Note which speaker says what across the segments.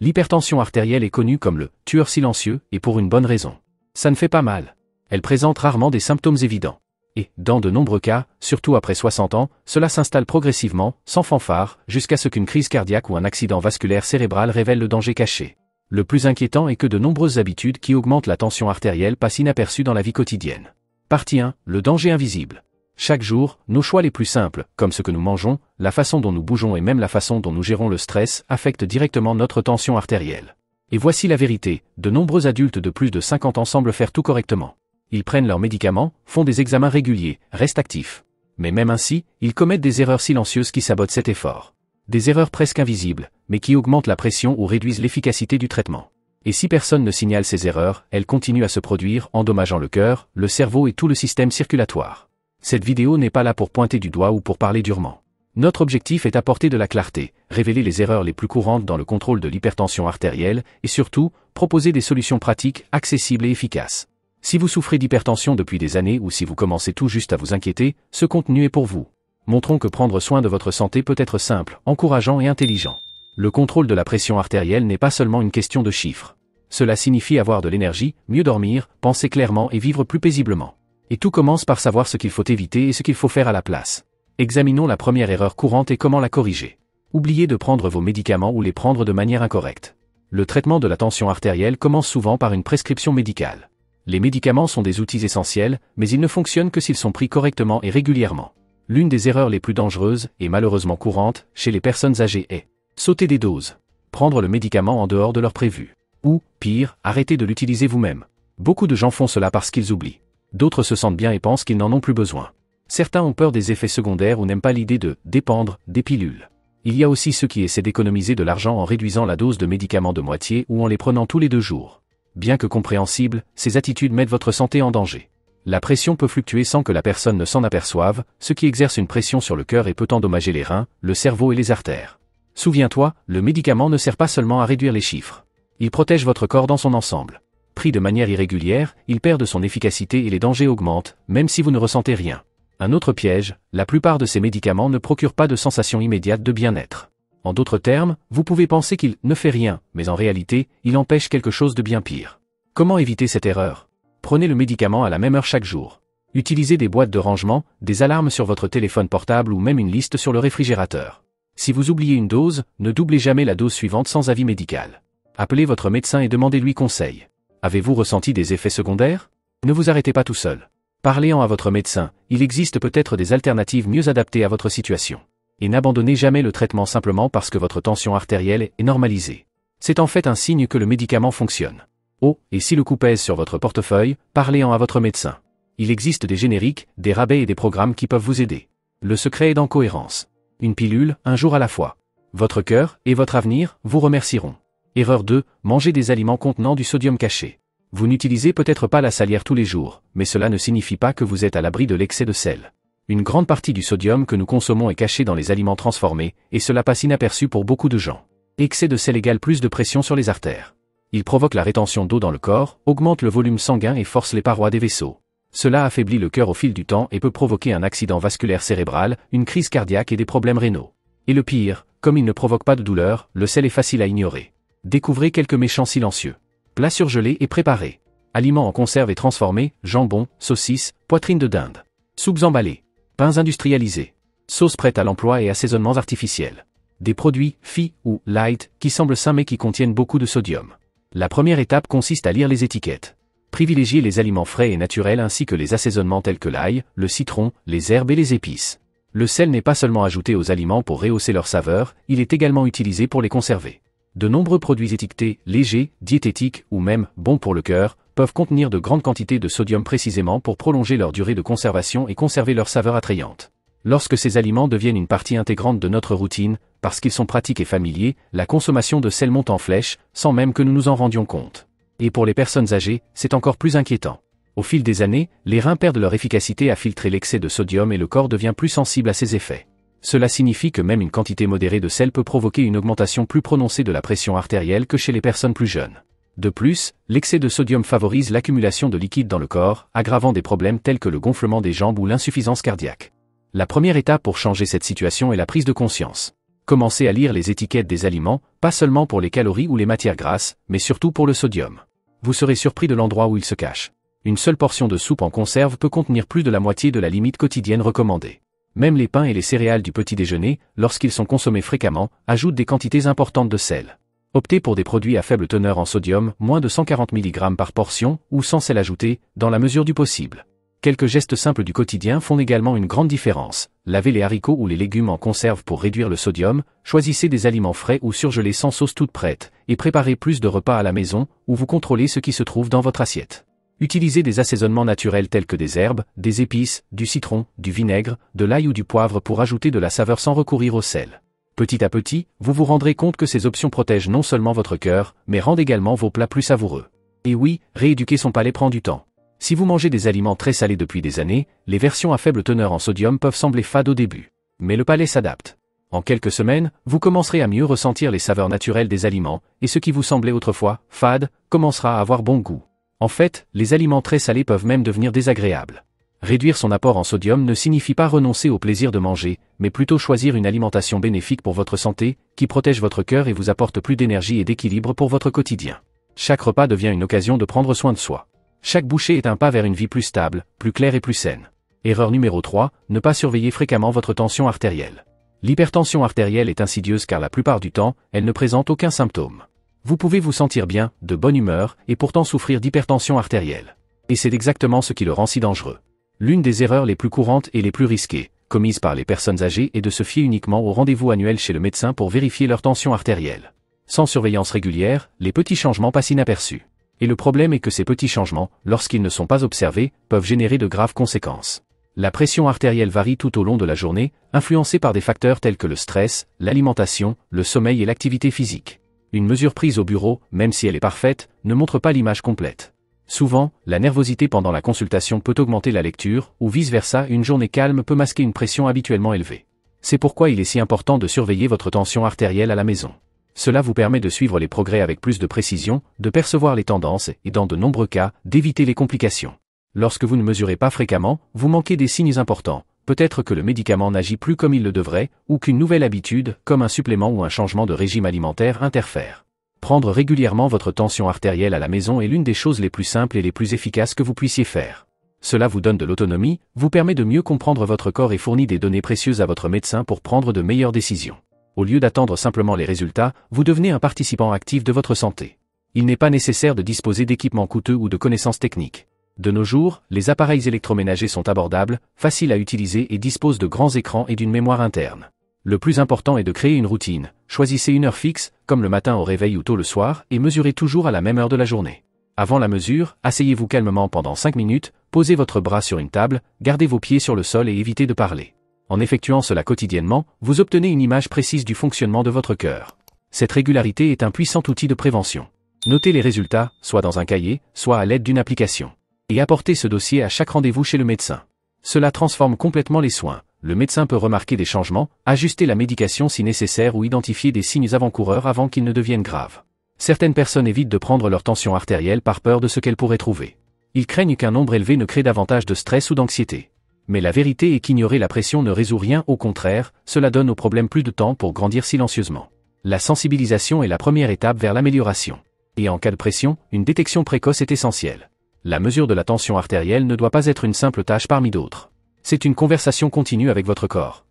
Speaker 1: L'hypertension artérielle est connue comme le tueur silencieux, et pour une bonne raison. Ça ne fait pas mal. Elle présente rarement des symptômes évidents. Et, dans de nombreux cas, surtout après 60 ans, cela s'installe progressivement, sans fanfare, jusqu'à ce qu'une crise cardiaque ou un accident vasculaire cérébral révèle le danger caché. Le plus inquiétant est que de nombreuses habitudes qui augmentent la tension artérielle passent inaperçues dans la vie quotidienne. Partie 1. Le danger invisible. Chaque jour, nos choix les plus simples, comme ce que nous mangeons, la façon dont nous bougeons et même la façon dont nous gérons le stress, affectent directement notre tension artérielle. Et voici la vérité, de nombreux adultes de plus de 50 ans semblent faire tout correctement. Ils prennent leurs médicaments, font des examens réguliers, restent actifs. Mais même ainsi, ils commettent des erreurs silencieuses qui sabotent cet effort. Des erreurs presque invisibles, mais qui augmentent la pression ou réduisent l'efficacité du traitement. Et si personne ne signale ces erreurs, elles continuent à se produire, endommageant le cœur, le cerveau et tout le système circulatoire. Cette vidéo n'est pas là pour pointer du doigt ou pour parler durement. Notre objectif est d'apporter de la clarté, révéler les erreurs les plus courantes dans le contrôle de l'hypertension artérielle, et surtout, proposer des solutions pratiques, accessibles et efficaces. Si vous souffrez d'hypertension depuis des années ou si vous commencez tout juste à vous inquiéter, ce contenu est pour vous. Montrons que prendre soin de votre santé peut être simple, encourageant et intelligent. Le contrôle de la pression artérielle n'est pas seulement une question de chiffres. Cela signifie avoir de l'énergie, mieux dormir, penser clairement et vivre plus paisiblement. Et tout commence par savoir ce qu'il faut éviter et ce qu'il faut faire à la place. Examinons la première erreur courante et comment la corriger. Oubliez de prendre vos médicaments ou les prendre de manière incorrecte. Le traitement de la tension artérielle commence souvent par une prescription médicale. Les médicaments sont des outils essentiels, mais ils ne fonctionnent que s'ils sont pris correctement et régulièrement. L'une des erreurs les plus dangereuses, et malheureusement courantes, chez les personnes âgées est sauter des doses. Prendre le médicament en dehors de l'heure prévue. Ou, pire, arrêter de l'utiliser vous-même. Beaucoup de gens font cela parce qu'ils oublient. D'autres se sentent bien et pensent qu'ils n'en ont plus besoin. Certains ont peur des effets secondaires ou n'aiment pas l'idée de dépendre des pilules. Il y a aussi ceux qui essaient d'économiser de l'argent en réduisant la dose de médicaments de moitié ou en les prenant tous les 2 jours. Bien que compréhensibles, ces attitudes mettent votre santé en danger. La pression peut fluctuer sans que la personne ne s'en aperçoive, ce qui exerce une pression sur le cœur et peut endommager les reins, le cerveau et les artères. Souviens-toi, le médicament ne sert pas seulement à réduire les chiffres. Il protège votre corps dans son ensemble. Pris de manière irrégulière, il perd de son efficacité et les dangers augmentent, même si vous ne ressentez rien. Un autre piège, la plupart de ces médicaments ne procurent pas de sensation immédiate de bien-être. En d'autres termes, vous pouvez penser qu'il ne fait rien, mais en réalité, il empêche quelque chose de bien pire. Comment éviter cette erreur? Prenez le médicament à la même heure chaque jour. Utilisez des boîtes de rangement, des alarmes sur votre téléphone portable ou même une liste sur le réfrigérateur. Si vous oubliez une dose, ne doublez jamais la dose suivante sans avis médical. Appelez votre médecin et demandez-lui conseil. Avez-vous ressenti des effets secondaires? Ne vous arrêtez pas tout seul. Parlez-en à votre médecin, il existe peut-être des alternatives mieux adaptées à votre situation. Et n'abandonnez jamais le traitement simplement parce que votre tension artérielle est normalisée. C'est en fait un signe que le médicament fonctionne. Oh, et si le coup pèse sur votre portefeuille, parlez-en à votre médecin. Il existe des génériques, des rabais et des programmes qui peuvent vous aider. Le secret est dans cohérence. Une pilule, un jour à la fois. Votre cœur, et votre avenir, vous remercieront. Erreur 2, mangez des aliments contenant du sodium caché. Vous n'utilisez peut-être pas la salière tous les jours, mais cela ne signifie pas que vous êtes à l'abri de l'excès de sel. Une grande partie du sodium que nous consommons est cachée dans les aliments transformés, et cela passe inaperçu pour beaucoup de gens. Excès de sel égale plus de pression sur les artères. Il provoque la rétention d'eau dans le corps, augmente le volume sanguin et force les parois des vaisseaux. Cela affaiblit le cœur au fil du temps et peut provoquer un accident vasculaire cérébral, une crise cardiaque et des problèmes rénaux. Et le pire, comme il ne provoque pas de douleur, le sel est facile à ignorer. Découvrez quelques méchants silencieux. Plats surgelés et préparés. Aliments en conserve et transformés, jambon, saucisses, poitrine de dinde. Soupes emballées. Pains industrialisés. Sauces prêtes à l'emploi et assaisonnements artificiels. Des produits, FI ou light, qui semblent sains mais qui contiennent beaucoup de sodium. La première étape consiste à lire les étiquettes. Privilégiez les aliments frais et naturels ainsi que les assaisonnements tels que l'ail, le citron, les herbes et les épices. Le sel n'est pas seulement ajouté aux aliments pour rehausser leur saveur, il est également utilisé pour les conserver. De nombreux produits étiquetés, légers, diététiques ou même bons pour le cœur, peuvent contenir de grandes quantités de sodium précisément pour prolonger leur durée de conservation et conserver leur saveur attrayante. Lorsque ces aliments deviennent une partie intégrante de notre routine, parce qu'ils sont pratiques et familiers, la consommation de sel monte en flèche, sans même que nous nous en rendions compte. Et pour les personnes âgées, c'est encore plus inquiétant. Au fil des années, les reins perdent leur efficacité à filtrer l'excès de sodium et le corps devient plus sensible à ces effets. Cela signifie que même une quantité modérée de sel peut provoquer une augmentation plus prononcée de la pression artérielle que chez les personnes plus jeunes. De plus, l'excès de sodium favorise l'accumulation de liquide dans le corps, aggravant des problèmes tels que le gonflement des jambes ou l'insuffisance cardiaque. La première étape pour changer cette situation est la prise de conscience. Commencez à lire les étiquettes des aliments, pas seulement pour les calories ou les matières grasses, mais surtout pour le sodium. Vous serez surpris de l'endroit où il se cache. Une seule portion de soupe en conserve peut contenir plus de la moitié de la limite quotidienne recommandée. Même les pains et les céréales du petit déjeuner, lorsqu'ils sont consommés fréquemment, ajoutent des quantités importantes de sel. Optez pour des produits à faible teneur en sodium, moins de 140 mg par portion, ou sans sel ajouté, dans la mesure du possible. Quelques gestes simples du quotidien font également une grande différence. Lavez les haricots ou les légumes en conserve pour réduire le sodium, choisissez des aliments frais ou surgelés sans sauce toute prête, et préparez plus de repas à la maison, où vous contrôlez ce qui se trouve dans votre assiette. Utilisez des assaisonnements naturels tels que des herbes, des épices, du citron, du vinaigre, de l'ail ou du poivre pour ajouter de la saveur sans recourir au sel. Petit à petit, vous vous rendrez compte que ces options protègent non seulement votre cœur, mais rendent également vos plats plus savoureux. Et oui, rééduquer son palais prend du temps. Si vous mangez des aliments très salés depuis des années, les versions à faible teneur en sodium peuvent sembler fades au début. Mais le palais s'adapte. En quelques semaines, vous commencerez à mieux ressentir les saveurs naturelles des aliments, et ce qui vous semblait autrefois fade commencera à avoir bon goût. En fait, les aliments très salés peuvent même devenir désagréables. Réduire son apport en sodium ne signifie pas renoncer au plaisir de manger, mais plutôt choisir une alimentation bénéfique pour votre santé, qui protège votre cœur et vous apporte plus d'énergie et d'équilibre pour votre quotidien. Chaque repas devient une occasion de prendre soin de soi. Chaque bouchée est un pas vers une vie plus stable, plus claire et plus saine. Erreur numéro 3, ne pas surveiller fréquemment votre tension artérielle. L'hypertension artérielle est insidieuse car la plupart du temps, elle ne présente aucun symptôme. Vous pouvez vous sentir bien, de bonne humeur, et pourtant souffrir d'hypertension artérielle. Et c'est exactement ce qui le rend si dangereux. L'une des erreurs les plus courantes et les plus risquées, commises par les personnes âgées, est de se fier uniquement au rendez-vous annuel chez le médecin pour vérifier leur tension artérielle. Sans surveillance régulière, les petits changements passent inaperçus. Et le problème est que ces petits changements, lorsqu'ils ne sont pas observés, peuvent générer de graves conséquences. La pression artérielle varie tout au long de la journée, influencée par des facteurs tels que le stress, l'alimentation, le sommeil et l'activité physique. Une mesure prise au bureau, même si elle est parfaite, ne montre pas l'image complète. Souvent, la nervosité pendant la consultation peut augmenter la lecture, ou vice-versa, une journée calme peut masquer une pression habituellement élevée. C'est pourquoi il est si important de surveiller votre tension artérielle à la maison. Cela vous permet de suivre les progrès avec plus de précision, de percevoir les tendances et, dans de nombreux cas, d'éviter les complications. Lorsque vous ne mesurez pas fréquemment, vous manquez des signes importants. Peut-être que le médicament n'agit plus comme il le devrait, ou qu'une nouvelle habitude, comme un supplément ou un changement de régime alimentaire, interfère. Prendre régulièrement votre tension artérielle à la maison est l'une des choses les plus simples et les plus efficaces que vous puissiez faire. Cela vous donne de l'autonomie, vous permet de mieux comprendre votre corps et fournit des données précieuses à votre médecin pour prendre de meilleures décisions. Au lieu d'attendre simplement les résultats, vous devenez un participant actif de votre santé. Il n'est pas nécessaire de disposer d'équipements coûteux ou de connaissances techniques. De nos jours, les appareils électroménagers sont abordables, faciles à utiliser et disposent de grands écrans et d'une mémoire interne. Le plus important est de créer une routine. Choisissez une heure fixe, comme le matin au réveil ou tôt le soir, et mesurez toujours à la même heure de la journée. Avant la mesure, asseyez-vous calmement pendant 5 minutes, posez votre bras sur une table, gardez vos pieds sur le sol et évitez de parler. En effectuant cela quotidiennement, vous obtenez une image précise du fonctionnement de votre cœur. Cette régularité est un puissant outil de prévention. Notez les résultats, soit dans un cahier, soit à l'aide d'une application. Et apportez ce dossier à chaque rendez-vous chez le médecin. Cela transforme complètement les soins. Le médecin peut remarquer des changements, ajuster la médication si nécessaire ou identifier des signes avant-coureurs avant qu'ils ne deviennent graves. Certaines personnes évitent de prendre leur tension artérielle par peur de ce qu'elles pourraient trouver. Ils craignent qu'un nombre élevé ne crée davantage de stress ou d'anxiété. Mais la vérité est qu'ignorer la pression ne résout rien, au contraire, cela donne au problème plus de temps pour grandir silencieusement. La sensibilisation est la première étape vers l'amélioration. Et en cas de pression, une détection précoce est essentielle. La mesure de la tension artérielle ne doit pas être une simple tâche parmi d'autres. C'est une conversation continue avec votre corps.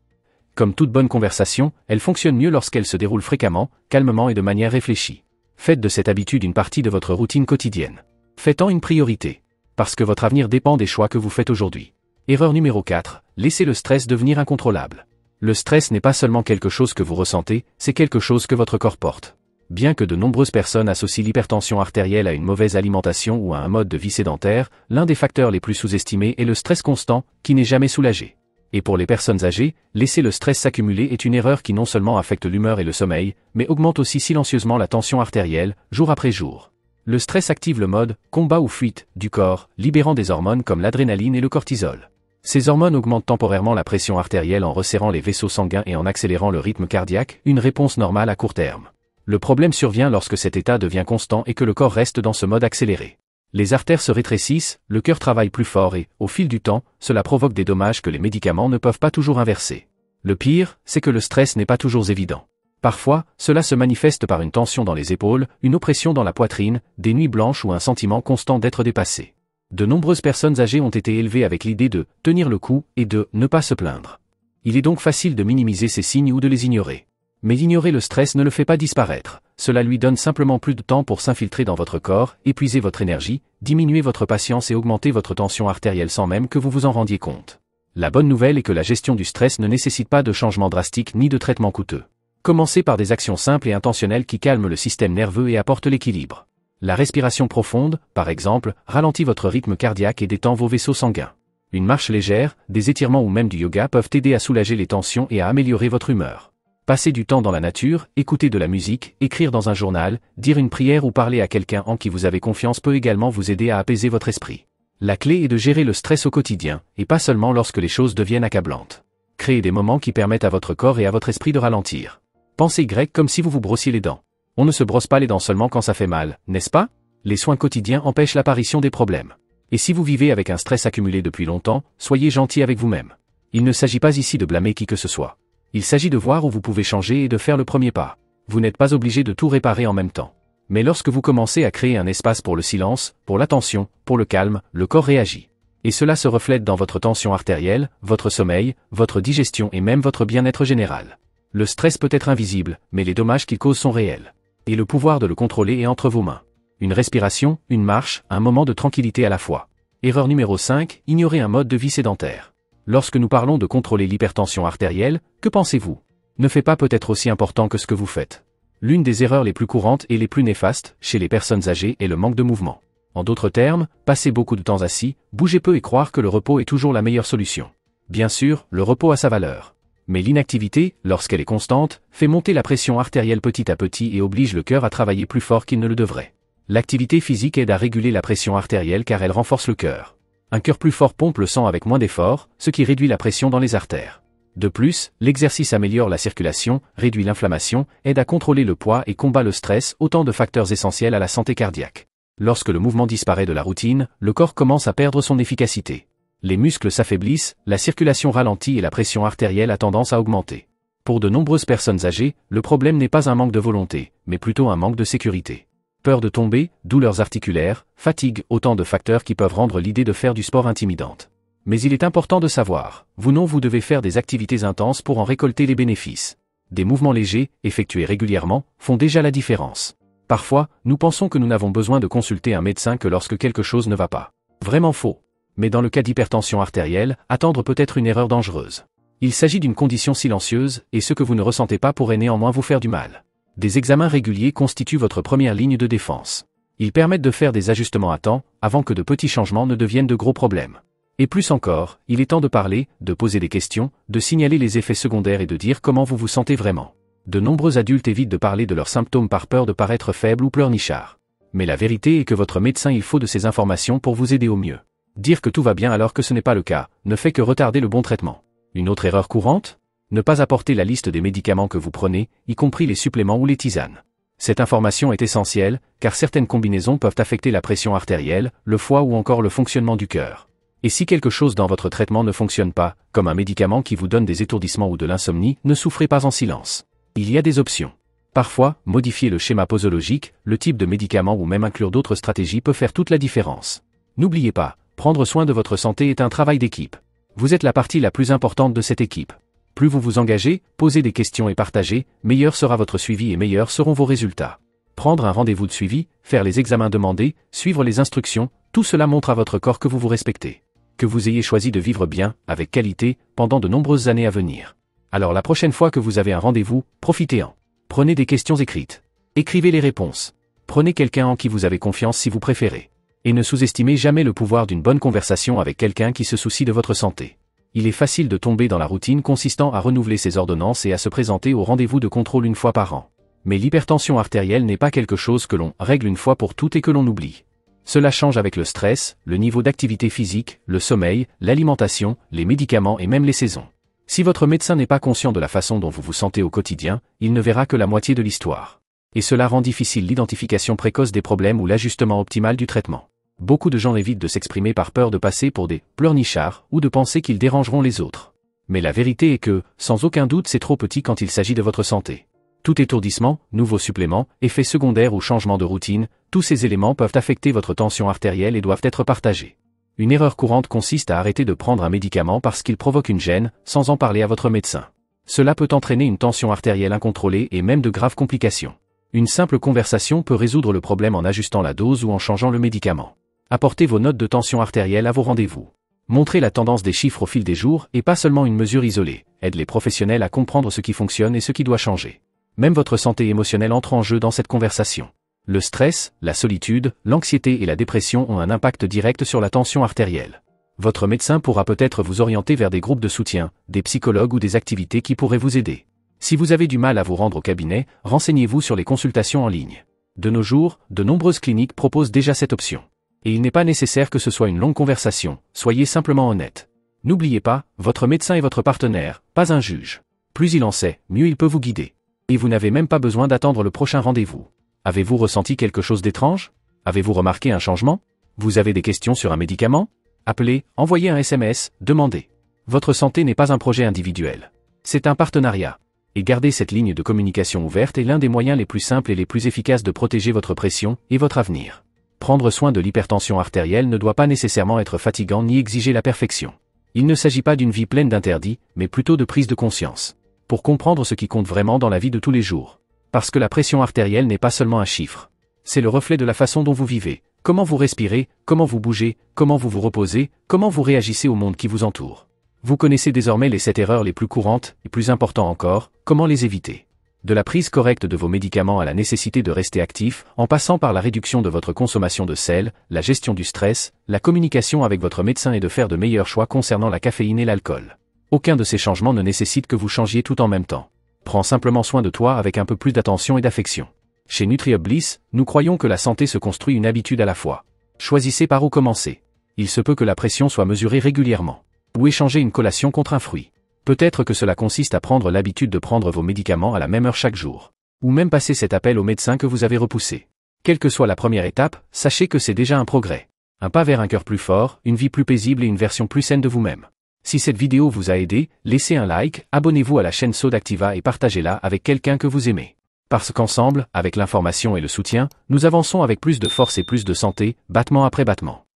Speaker 1: Comme toute bonne conversation, elle fonctionne mieux lorsqu'elle se déroule fréquemment, calmement et de manière réfléchie. Faites de cette habitude une partie de votre routine quotidienne. Faites-en une priorité. Parce que votre avenir dépend des choix que vous faites aujourd'hui. Erreur numéro 4, laissez le stress devenir incontrôlable. Le stress n'est pas seulement quelque chose que vous ressentez, c'est quelque chose que votre corps porte. Bien que de nombreuses personnes associent l'hypertension artérielle à une mauvaise alimentation ou à un mode de vie sédentaire, l'un des facteurs les plus sous-estimés est le stress constant, qui n'est jamais soulagé. Et pour les personnes âgées, laisser le stress s'accumuler est une erreur qui non seulement affecte l'humeur et le sommeil, mais augmente aussi silencieusement la tension artérielle, jour après jour. Le stress active le mode « combat ou fuite » du corps, libérant des hormones comme l'adrénaline et le cortisol. Ces hormones augmentent temporairement la pression artérielle en resserrant les vaisseaux sanguins et en accélérant le rythme cardiaque, une réponse normale à court terme. Le problème survient lorsque cet état devient constant et que le corps reste dans ce mode accéléré. Les artères se rétrécissent, le cœur travaille plus fort et, au fil du temps, cela provoque des dommages que les médicaments ne peuvent pas toujours inverser. Le pire, c'est que le stress n'est pas toujours évident. Parfois, cela se manifeste par une tension dans les épaules, une oppression dans la poitrine, des nuits blanches ou un sentiment constant d'être dépassé. De nombreuses personnes âgées ont été élevées avec l'idée de tenir le coup et de ne pas se plaindre. Il est donc facile de minimiser ces signes ou de les ignorer. Mais ignorer le stress ne le fait pas disparaître, cela lui donne simplement plus de temps pour s'infiltrer dans votre corps, épuiser votre énergie, diminuer votre patience et augmenter votre tension artérielle sans même que vous vous en rendiez compte. La bonne nouvelle est que la gestion du stress ne nécessite pas de changements drastiques ni de traitements coûteux. Commencez par des actions simples et intentionnelles qui calment le système nerveux et apportent l'équilibre. La respiration profonde, par exemple, ralentit votre rythme cardiaque et détend vos vaisseaux sanguins. Une marche légère, des étirements ou même du yoga peuvent aider à soulager les tensions et à améliorer votre humeur. Passer du temps dans la nature, écouter de la musique, écrire dans un journal, dire une prière ou parler à quelqu'un en qui vous avez confiance peut également vous aider à apaiser votre esprit. La clé est de gérer le stress au quotidien, et pas seulement lorsque les choses deviennent accablantes. Créez des moments qui permettent à votre corps et à votre esprit de ralentir. Pensez grec comme si vous vous brossiez les dents. On ne se brosse pas les dents seulement quand ça fait mal, n'est-ce pas? Les soins quotidiens empêchent l'apparition des problèmes. Et si vous vivez avec un stress accumulé depuis longtemps, soyez gentil avec vous-même. Il ne s'agit pas ici de blâmer qui que ce soit. Il s'agit de voir où vous pouvez changer et de faire le premier pas. Vous n'êtes pas obligé de tout réparer en même temps. Mais lorsque vous commencez à créer un espace pour le silence, pour l'attention, pour le calme, le corps réagit. Et cela se reflète dans votre tension artérielle, votre sommeil, votre digestion et même votre bien-être général. Le stress peut être invisible, mais les dommages qu'il cause sont réels. Et le pouvoir de le contrôler est entre vos mains. Une respiration, une marche, un moment de tranquillité à la fois. Erreur numéro 5, ignorer un mode de vie sédentaire. Lorsque nous parlons de contrôler l'hypertension artérielle, que pensez-vous? Ne fait pas peut-être aussi important que ce que vous faites. L'une des erreurs les plus courantes et les plus néfastes, chez les personnes âgées, est le manque de mouvement. En d'autres termes, passer beaucoup de temps assis, bouger peu et croire que le repos est toujours la meilleure solution. Bien sûr, le repos a sa valeur. Mais l'inactivité, lorsqu'elle est constante, fait monter la pression artérielle petit à petit et oblige le cœur à travailler plus fort qu'il ne le devrait. L'activité physique aide à réguler la pression artérielle car elle renforce le cœur. Un cœur plus fort pompe le sang avec moins d'effort, ce qui réduit la pression dans les artères. De plus, l'exercice améliore la circulation, réduit l'inflammation, aide à contrôler le poids et combat le stress, autant de facteurs essentiels à la santé cardiaque. Lorsque le mouvement disparaît de la routine, le corps commence à perdre son efficacité. Les muscles s'affaiblissent, la circulation ralentit et la pression artérielle a tendance à augmenter. Pour de nombreuses personnes âgées, le problème n'est pas un manque de volonté, mais plutôt un manque de sécurité. Peur de tomber, douleurs articulaires, fatigue, autant de facteurs qui peuvent rendre l'idée de faire du sport intimidante. Mais il est important de savoir, vous devez faire des activités intenses pour en récolter les bénéfices. Des mouvements légers, effectués régulièrement, font déjà la différence. Parfois, nous pensons que nous n'avons besoin de consulter un médecin que lorsque quelque chose ne va pas. Vraiment faux. Mais dans le cas d'hypertension artérielle, attendre peut être une erreur dangereuse. Il s'agit d'une condition silencieuse, et ce que vous ne ressentez pas pourrait néanmoins vous faire du mal. Des examens réguliers constituent votre première ligne de défense. Ils permettent de faire des ajustements à temps, avant que de petits changements ne deviennent de gros problèmes. Et plus encore, il est temps de parler, de poser des questions, de signaler les effets secondaires et de dire comment vous vous sentez vraiment. De nombreux adultes évitent de parler de leurs symptômes par peur de paraître faibles ou pleurnichards. Mais la vérité est que votre médecin il faut de ces informations pour vous aider au mieux. Dire que tout va bien alors que ce n'est pas le cas, ne fait que retarder le bon traitement. Une autre erreur courante? Ne pas apporter la liste des médicaments que vous prenez, y compris les suppléments ou les tisanes. Cette information est essentielle, car certaines combinaisons peuvent affecter la pression artérielle, le foie ou encore le fonctionnement du cœur. Et si quelque chose dans votre traitement ne fonctionne pas, comme un médicament qui vous donne des étourdissements ou de l'insomnie, ne souffrez pas en silence. Il y a des options. Parfois, modifier le schéma posologique, le type de médicament ou même inclure d'autres stratégies peut faire toute la différence. N'oubliez pas, prendre soin de votre santé est un travail d'équipe. Vous êtes la partie la plus importante de cette équipe. Plus vous vous engagez, posez des questions et partagez, meilleur sera votre suivi et meilleurs seront vos résultats. Prendre un rendez-vous de suivi, faire les examens demandés, suivre les instructions, tout cela montre à votre corps que vous vous respectez. Que vous ayez choisi de vivre bien, avec qualité, pendant de nombreuses années à venir. Alors la prochaine fois que vous avez un rendez-vous, profitez-en. Prenez des questions écrites. Écrivez les réponses. Prenez quelqu'un en qui vous avez confiance si vous préférez. Et ne sous-estimez jamais le pouvoir d'une bonne conversation avec quelqu'un qui se soucie de votre santé. Il est facile de tomber dans la routine consistant à renouveler ses ordonnances et à se présenter au rendez-vous de contrôle une fois par an. Mais l'hypertension artérielle n'est pas quelque chose que l'on règle une fois pour toutes et que l'on oublie. Cela change avec le stress, le niveau d'activité physique, le sommeil, l'alimentation, les médicaments et même les saisons. Si votre médecin n'est pas conscient de la façon dont vous vous sentez au quotidien, il ne verra que la moitié de l'histoire. Et cela rend difficile l'identification précoce des problèmes ou l'ajustement optimal du traitement. Beaucoup de gens évitent de s'exprimer par peur de passer pour des pleurnichards ou de penser qu'ils dérangeront les autres. Mais la vérité est que, sans aucun doute, c'est trop petit quand il s'agit de votre santé. Tout étourdissement, nouveaux suppléments, effets secondaires ou changement de routine, tous ces éléments peuvent affecter votre tension artérielle et doivent être partagés. Une erreur courante consiste à arrêter de prendre un médicament parce qu'il provoque une gêne, sans en parler à votre médecin. Cela peut entraîner une tension artérielle incontrôlée et même de graves complications. Une simple conversation peut résoudre le problème en ajustant la dose ou en changeant le médicament. Apportez vos notes de tension artérielle à vos rendez-vous. Montrez la tendance des chiffres au fil des jours et pas seulement une mesure isolée. Aide les professionnels à comprendre ce qui fonctionne et ce qui doit changer. Même votre santé émotionnelle entre en jeu dans cette conversation. Le stress, la solitude, l'anxiété et la dépression ont un impact direct sur la tension artérielle. Votre médecin pourra peut-être vous orienter vers des groupes de soutien, des psychologues ou des activités qui pourraient vous aider. Si vous avez du mal à vous rendre au cabinet, renseignez-vous sur les consultations en ligne. De nos jours, de nombreuses cliniques proposent déjà cette option. Et il n'est pas nécessaire que ce soit une longue conversation, soyez simplement honnête. N'oubliez pas, votre médecin est votre partenaire, pas un juge. Plus il en sait, mieux il peut vous guider. Et vous n'avez même pas besoin d'attendre le prochain rendez-vous. Avez-vous ressenti quelque chose d'étrange? Avez-vous remarqué un changement? Vous avez des questions sur un médicament? Appelez, envoyez un SMS, demandez. Votre santé n'est pas un projet individuel. C'est un partenariat. Et garder cette ligne de communication ouverte est l'un des moyens les plus simples et les plus efficaces de protéger votre pression et votre avenir. Prendre soin de l'hypertension artérielle ne doit pas nécessairement être fatigant ni exiger la perfection. Il ne s'agit pas d'une vie pleine d'interdits, mais plutôt de prise de conscience. Pour comprendre ce qui compte vraiment dans la vie de tous les jours. Parce que la pression artérielle n'est pas seulement un chiffre. C'est le reflet de la façon dont vous vivez, comment vous respirez, comment vous bougez, comment vous vous reposez, comment vous réagissez au monde qui vous entoure. Vous connaissez désormais les 7 erreurs les plus courantes, et plus important encore, comment les éviter. De la prise correcte de vos médicaments à la nécessité de rester actif, en passant par la réduction de votre consommation de sel, la gestion du stress, la communication avec votre médecin et de faire de meilleurs choix concernant la caféine et l'alcool. Aucun de ces changements ne nécessite que vous changiez tout en même temps. Prends simplement soin de toi avec un peu plus d'attention et d'affection. Chez NutriUp Bliss, nous croyons que la santé se construit une habitude à la fois. Choisissez par où commencer. Il se peut que la pression soit mesurée régulièrement. Ou échanger une collation contre un fruit. Peut-être que cela consiste à prendre l'habitude de prendre vos médicaments à la même heure chaque jour. Ou même passer cet appel au médecin que vous avez repoussé. Quelle que soit la première étape, sachez que c'est déjà un progrès. Un pas vers un cœur plus fort, une vie plus paisible et une version plus saine de vous-même. Si cette vidéo vous a aidé, laissez un like, abonnez-vous à la chaîne SoDactiva et partagez-la avec quelqu'un que vous aimez. Parce qu'ensemble, avec l'information et le soutien, nous avançons avec plus de force et plus de santé, battement après battement.